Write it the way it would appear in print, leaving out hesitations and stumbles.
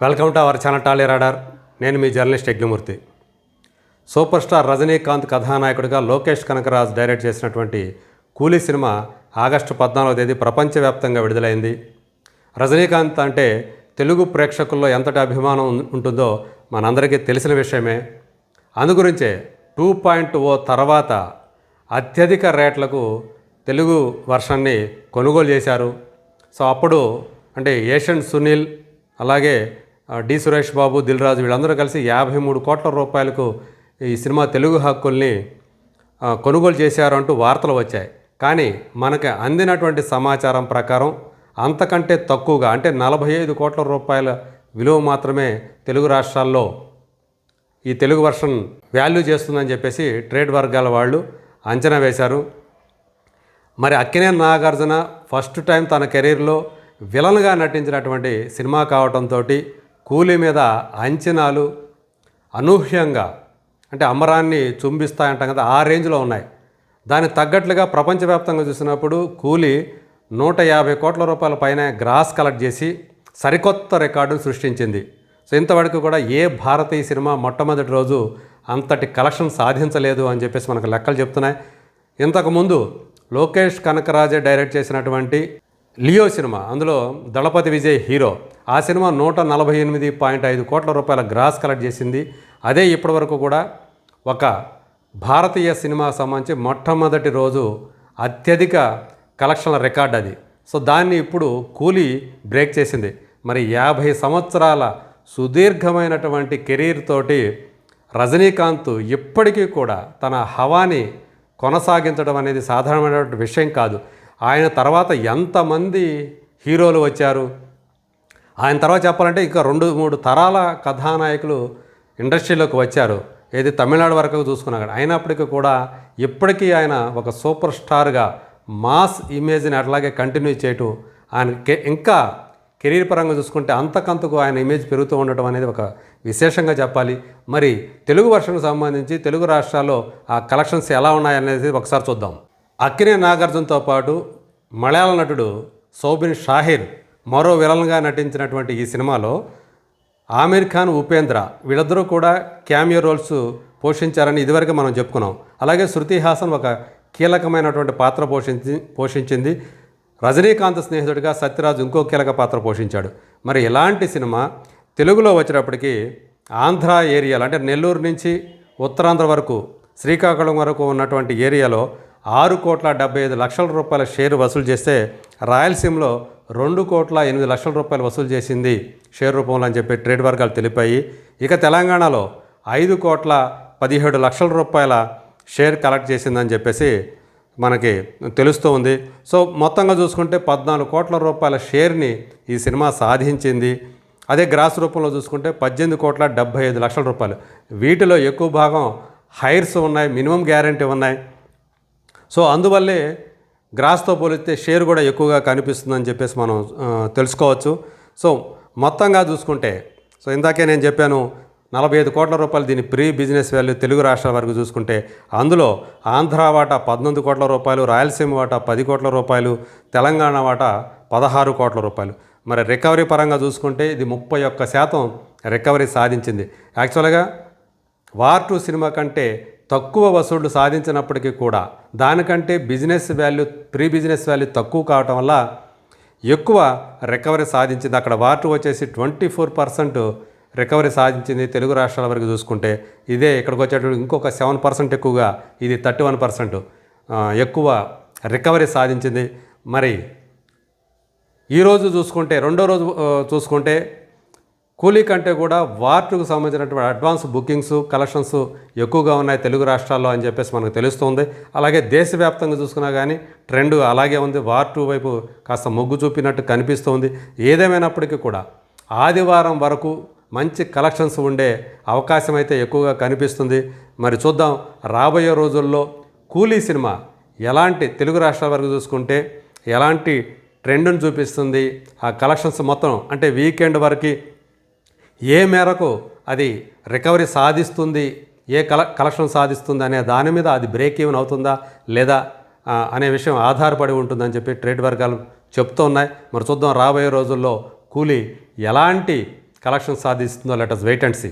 Welcome to our channel Tolly radar. నేను మీ journalist Yagnamurthy. Super star Rajinikanth కథానాయకుడిగా లోకేష్ కనకరాజ్ డైరెక్ట్ చేసినటువంటి కూలీ సినిమా ఆగస్టు 14వ తేదీ ప్రపంచవ్యాప్తంగా విడుదలైంది. రజనీకాంత్ అంటే తెలుగు ప్రేక్షకుల్లో ఎంతటి అభిమానం ఉంటుందో మనందరికీ తెలిసిన విషయమే. అందుగురించే 2.0 తర్వాత అత్యధిక రేట్లకు తెలుగు వర్షన్ని కొనుగోలు చేశారు. సో అప్పుడు అంటే ఏషియన్ సునీల్, అలాగే డి సురేష్ బాబు, దిల్ రాజు వీళ్ళందరూ కలిసి 53 కోట్ల రూపాయలకు ఈ సినిమా తెలుగు హక్కుల్ని కొనుగోలు చేశారు అంటూ వార్తలు వచ్చాయి. కానీ మనకి అందినటువంటి సమాచారం ప్రకారం అంతకంటే తక్కువగా అంటే 45 కోట్ల రూపాయల విలువ మాత్రమే తెలుగు రాష్ట్రాల్లో ఈ తెలుగు వర్షన్ వాల్యూ చేస్తుందని చెప్పేసి ట్రేడ్ వర్గాల వాళ్ళు అంచనా వేశారు. మరి అక్కినేని నాగార్జున ఫస్ట్ టైం తన కెరీర్లో విలన్గా నటించినటువంటి సినిమా కావడంతో కూలీ మీద అంచనాలు అనూహ్యంగా అంటే అమరాన్ని చుంబిస్తాయంటాం కదా, ఆ రేంజ్లో ఉన్నాయి. దానికి తగ్గట్లుగా ప్రపంచవ్యాప్తంగా చూసినప్పుడు కూలీ 150 కోట్ల రూపాయల పైన గ్రాస్ కలెక్ట్ చేసి సరికొత్త రికార్డును సృష్టించింది. సో ఇంతవరకు కూడా ఏ భారతీయ సినిమా మొట్టమొదటి రోజు అంతటి కలెక్షన్ సాధించలేదు అని చెప్పేసి మనకు లెక్కలు చెప్తున్నాయి. ఇంతకుముందు లోకేష్ కనకరాజే డైరెక్ట్ చేసినటువంటి లియో సినిమా, అందులో దళపతి విజయ్ హీరో, ఆ సినిమా 148.5 కోట్ల రూపాయల గ్రాస్ కలెక్ట్ చేసింది. అదే ఇప్పటివరకు కూడా ఒక భారతీయ సినిమా సంబంధించి మొట్టమొదటి రోజు అత్యధిక కలెక్షన్ల రికార్డ్ అది. సో దాన్ని ఇప్పుడు కూలీ బ్రేక్ చేసింది. మరి 50 సంవత్సరాల సుదీర్ఘమైనటువంటి కెరీర్ తోటి రజనీకాంత్ ఇప్పటికీ కూడా తన హవాని కొనసాగించడం అనేది సాధారణమైనటువంటి విషయం కాదు. ఆయన తర్వాత ఎంతమంది హీరోలు వచ్చారు, ఆయన తర్వాత చెప్పాలంటే ఇంకా 2-3 తరాల కథానాయకులు ఇండస్ట్రీలోకి వచ్చారు. ఏది తమిళనాడు వరకు చూసుకున్నా కానీ అయినప్పటికీ కూడా ఇప్పటికీ ఆయన ఒక సూపర్ స్టార్గా మాస్ ఇమేజ్ని అట్లాగే కంటిన్యూ చేయటం, ఆయన ఇంకా కెరీర్ పరంగా చూసుకుంటే అంతకంతకు ఆయన ఇమేజ్ పెరుగుతూ ఉండటం అనేది ఒక విశేషంగా చెప్పాలి. మరి తెలుగు వర్షన్కు సంబంధించి తెలుగు రాష్ట్రాల్లో ఆ కలెక్షన్స్ ఎలా ఉన్నాయనేది ఒకసారి చూద్దాం. అక్కినేని నాగార్జునతో పాటు మలయాళ నటుడు సౌబిన్ షాహిర్ మరో విలన్గా నటించినటువంటి ఈ సినిమాలో ఆమీర్ ఖాన్, ఉపేంద్ర వీళ్ళిద్దరూ కూడా క్యామియో రోల్స్ పోషించారని ఇదివరకు మనం చెప్పుకున్నాం. అలాగే శృతి హాసన్ ఒక కీలకమైనటువంటి పాత్ర పోషించింది. రజనీకాంత్ స్నేహితుడిగా సత్యరాజ్ ఇంకో కీలక పాత్ర పోషించాడు. మరి ఇలాంటి సినిమా తెలుగులో వచ్చేటప్పటికి ఆంధ్ర ఏరియాలో అంటే నెల్లూరు నుంచి ఉత్తరాంధ్ర వరకు శ్రీకాకుళం వరకు ఉన్నటువంటి ఏరియాలో 6,75,00,000 రూపాయల షేర్ వసూలు చేస్తే రాయలసీమలో 2,08,00,000 రూపాయలు వసూలు చేసింది షేర్ రూపంలో అని చెప్పి ట్రేడ్ వర్గాలు తెలిపాయి. ఇక తెలంగాణలో 5,17,00,000 రూపాయల షేర్ కలెక్ట్ చేసిందని చెప్పేసి మనకి తెలుస్తూ ఉంది. సో మొత్తంగా చూసుకుంటే 14 కోట్ల రూపాయల షేర్ని ఈ సినిమా సాధించింది. అదే గ్రాస్ రూపంలో చూసుకుంటే 18,75,00,000 రూపాయలు. వీటిలో ఎక్కువ భాగం హైర్స్ ఉన్నాయి, మినిమం గ్యారంటీ ఉన్నాయి. సో అందువల్లే గ్రాస్తో పోలిస్తే షేర్ కూడా ఎక్కువగా కనిపిస్తుందని చెప్పేసి మనం తెలుసుకోవచ్చు. సో మొత్తంగా చూసుకుంటే సో ఇందాకే నేను చెప్పాను 45 కోట్ల రూపాయలు దీని ప్రీ బిజినెస్ వాల్యూ తెలుగు రాష్ట్రాల వరకు చూసుకుంటే అందులో ఆంధ్ర వాటా 19 కోట్ల రూపాయలు, రాయలసీమ వాటా 10 కోట్ల రూపాయలు, తెలంగాణ వాటా 16 కోట్ల రూపాయలు. మరి రికవరీ పరంగా చూసుకుంటే ఇది 31% రికవరీ సాధించింది. యాక్చువల్గా వార్ 2 సినిమా కంటే తక్కువ వసూళ్లు సాధించినప్పటికీ కూడా దానికంటే business value pre business value తక్కువ కావటం వల్ల ఎక్కువ రికవరీ సాధించింది. అక్కడ వార్ 2 వచ్చేసి 24% రికవరీ సాధించింది తెలుగు రాష్ట్రాల వరకు చూసుకుంటే. ఇదే ఇక్కడికి వచ్చేటప్పుడు ఇంకొక 7% ఎక్కువగా ఇది 31% ఎక్కువ రికవరీ సాధించింది. మరి ఈరోజు చూసుకుంటే రెండో రోజు చూసుకుంటే కూలీ కంటే కూడా వార్ 2కు సంబంధించినటువంటి అడ్వాన్స్ బుకింగ్స్ కలెక్షన్స్ ఎక్కువగా ఉన్నాయి తెలుగు రాష్ట్రాల్లో అని చెప్పేసి మనకు తెలుస్తుంది. అలాగే దేశవ్యాప్తంగా చూసుకున్నా కానీ ట్రెండ్ అలాగే ఉంది. వార్ 2 వైపు కాస్త మొగ్గు చూపినట్టు కనిపిస్తుంది. ఏదేమైనప్పటికీ కూడా ఆదివారం వరకు మంచి కలెక్షన్స్ ఉండే అవకాశం అయితే ఎక్కువగా కనిపిస్తుంది. మరి చూద్దాం రాబోయే రోజుల్లో కూలీ సినిమా ఎలాంటి తెలుగు రాష్ట్రాల వరకు చూసుకుంటే ఎలాంటి ట్రెండ్ను చూపిస్తుంది, ఆ కలెక్షన్స్ మొత్తం అంటే వీకెండ్ వరకు ఏ మేరకు అది రికవరీ సాధిస్తుంది, ఏ కలెక్షన్ సాధిస్తుంది అనే దాని మీద అది బ్రేక్ ఈవెన్ అవుతుందా లేదా అనే విషయం ఆధారపడి ఉంటుందని చెప్పి ట్రేడ్ వర్గాలు చెప్తూ ఉన్నాయి. మరి చూద్దాం రాబోయే రోజుల్లో కూలీ ఎలాంటి కలెక్షన్ సాధిస్తుందో let us wait and see.